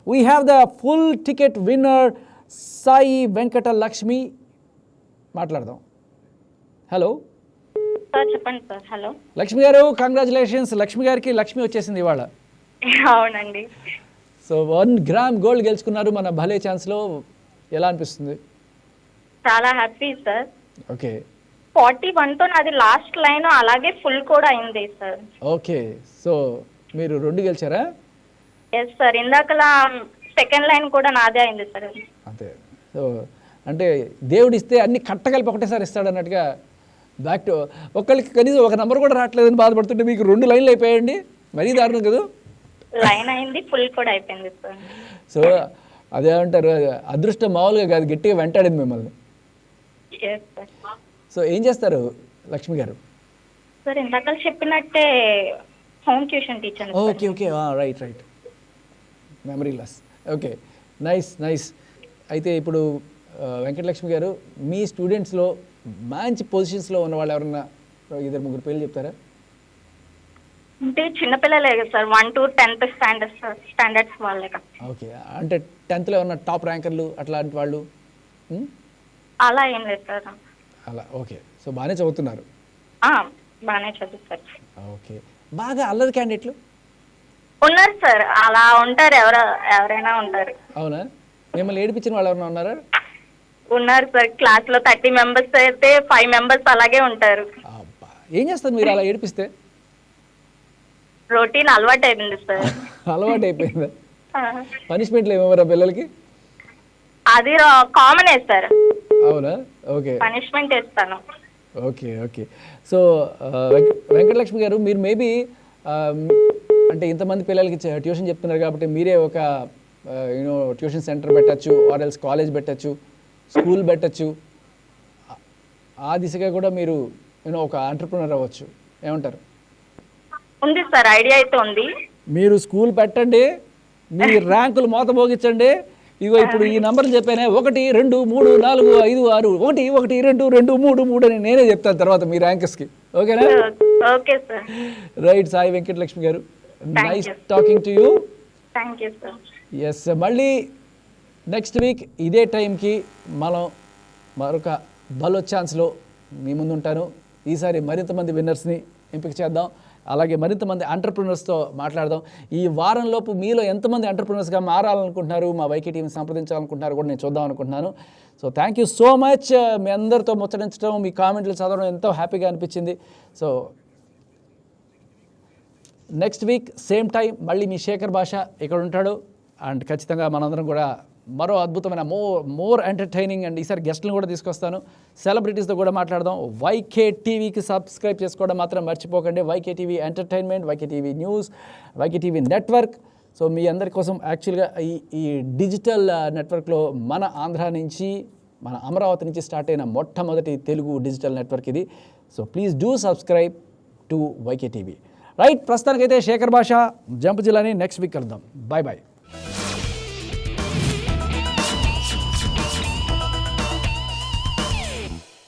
We have the full ticket winner Sai Venkata Lakshmi. మాట్లాడదాం. Hello sir, చెప్పండి sir. Hello Lakshmi గారు, congratulations. Lakshmi గారికి లక్ష్మి వచ్చేసింది ఇవాళ. అవునండి. సో 1 గ్రామ్ గోల్డ్ గెలుచుకున్నారు మన భలే ఛాన్స్లో. ఎలా అనిపిస్తుంది? చాలా హ్యాపీ సార్. ఓకే. 41తో నాది లాస్ట్ లైన్, అలాగే ఫుల్ కూడా అయింది సార్. ఓకే, సో మీరు 2 గెలిచారా? ఎస్ సార్, ఇందాకలా సెకండ్ లైన్ కూడా నాదే అయింది సార్. అంతే. సో అంటే దేవుడు ఇస్తే అన్ని కట్టగలిపి ఒకటేసారి ఇస్తాడు అన్నట్టుగా. బ్యాక్ టు ఒక్కరికి కనీసం ఒక నెంబర్ కూడా రావట్లేదని బాధపడుతుంటే మీకు 2 లైన్లు అయిపోయాయండి. మరీ దారుణం కదా. లైన్ అయింది, ఫుల్ కూడా అయిపోయింది సార్. సో అదేమంటారు, అదృష్టం మామూలుగా కాదు, గట్టిగా వెంటాడింది మిమ్మల్ని. Yes sir. సో ఏం చేస్తారు లక్ష్మి గారు? సార్, ఇందాక చెప్పినట్టే home tuition teacher. Okay okay, right right, memory loss. Okay, nice nice. అయితే ఇప్పుడు వెంకటలక్ష్మి గారు, మీ స్టూడెంట్స్లో మంచి పొజిషన్స్లో ఉన్న వాళ్ళు ఎవరన్నా 2-3 పేర్లు చెప్తారా? అంటే చిన్నపిల్లలే కదా సార్, 1 to 10th స్టాండర్డ్స్ వాళ్ళే కదా. ఓకే, అంటే 10th ఉన్న టాప్ ర్యాంకర్లు అట్లాంటి వాళ్ళు? అలా ఏం లేదు సార్. అలా ఓకే. సో బాగానే చదువుతున్నారు? బాగానే చదువుతారు. ఓకే. బాగా అల్లరి క్యాండిడేట్లు ఉన్నారు సార్, అలా ఉంటారు, ఎవరైనా ఉంటారు. అవునా? మిమ్మల్ని ఏడిపించిన వాళ్ళు ఎవరైనా ఉన్నారా? ఉన్నారు సార్. క్లాస్ లో 30 మెంబర్స్ అయితే 5 మెంబర్స్ అలాగే ఉంటారు. అబ్బా, ఏం చేస్తారు మీరు అలా ఏడిపిస్తే? రొటీన్ అలవాటు అయిపోయింది సార్. అలవాటు అయిపోయిందా? పనిష్మెంట్లు ఏమేమరా పిల్లలకి? అది కామన్ సార్. అవునా? ఓకే, పనిష్మెంట్ ఇస్తాను. Okay okay. సో వెంకటలక్ష్మి గారు, మీరు మేబీ అంటే ఇంతమంది పిల్లలకి ట్యూషన్ చెప్తున్నారు కాబట్టి మీరే ఒక ట్యూషన్ సెంటర్ పెట్టచ్చు, ఆర్ ఎల్స్ కాలేజ్ పెట్టచ్చు, స్కూల్ పెట్టచ్చు. ఆ దిశగా కూడా మీరు ఒక ఎంటర్‌ప్రెన్యూర్ అవ్వచ్చు. ఏమంటారు? ఉంది సార్, ఐడియా అయితే ఉంది. మీరు స్కూల్ పెట్టండి, మీ ర్యాంకులు మోత మోగించండి. ఇగో ఇప్పుడు ఈ నంబర్లు చెప్పానే, 1 2 3 4 5 6 1 1 2 2 3 3 అని నేనే చెప్తాను తర్వాత మీ ర్యాంకర్స్కి. ఓకేనా? Okay sir. Right Sai Venkatalakshmi గారు, nice talking to you. Thank you sir. Yes, మళ్ళీ నెక్స్ట్ వీక్ ఇదే టైంకి మనం మరొక బలో ఛాన్స్లో మీ ముందు ఉంటాను. ఈసారి మరింత మంది విన్నర్స్ని ఎంపిక చేద్దాం, అలాగే మరింత మంది ఎంటర్‌ప్రెన్యూర్స్తో మాట్లాడదాం. ఈ వారంలోపు మీలో ఎంతమంది ఎంటర్‌ప్రెన్యూర్స్గా మారాలనుకుంటున్నారు, మా వైకే టీవీని సంప్రదించాలనుకుంటున్నారు కూడా నేను చూద్దాం అనుకుంటున్నాను. So thank you so much. మీ అందరితో ముచ్చటించడం, మీ కామెంట్లు చదవడం ఎంతో హ్యాపీగా అనిపించింది. So next week same time మళ్ళీ మీ శేఖర్ భాష ఇక్కడ ఉంటాడు. అండ్ ఖచ్చితంగా మనందరం కూడా మరో అద్భుతమైన మోర్ ఎంటర్టైనింగ్ అండ్ ఈసారి గెస్ట్లను కూడా తీసుకొస్తాను, సెలబ్రిటీస్తో కూడా మాట్లాడదాం. వైకే టీవీకి సబ్స్క్రైబ్ చేసుకోవడం మాత్రం మర్చిపోకండి. YK TV entertainment, YK TV news, YK TV network. So మీ అందరి కోసం యాక్చువల్గా ఈ డిజిటల్ నెట్వర్క్లో మన ఆంధ్ర నుంచి, మన అమరావతి నుంచి స్టార్ట్ అయిన మొట్టమొదటి తెలుగు డిజిటల్ నెట్వర్క్ ఇది. So please do subscribe to YK TV. Right, ప్రస్తుతానికైతే శేఖర్ భాష, జంప్ జిల్లాని నెక్స్ట్ వీక్ కలుద్దాం. Bye bye.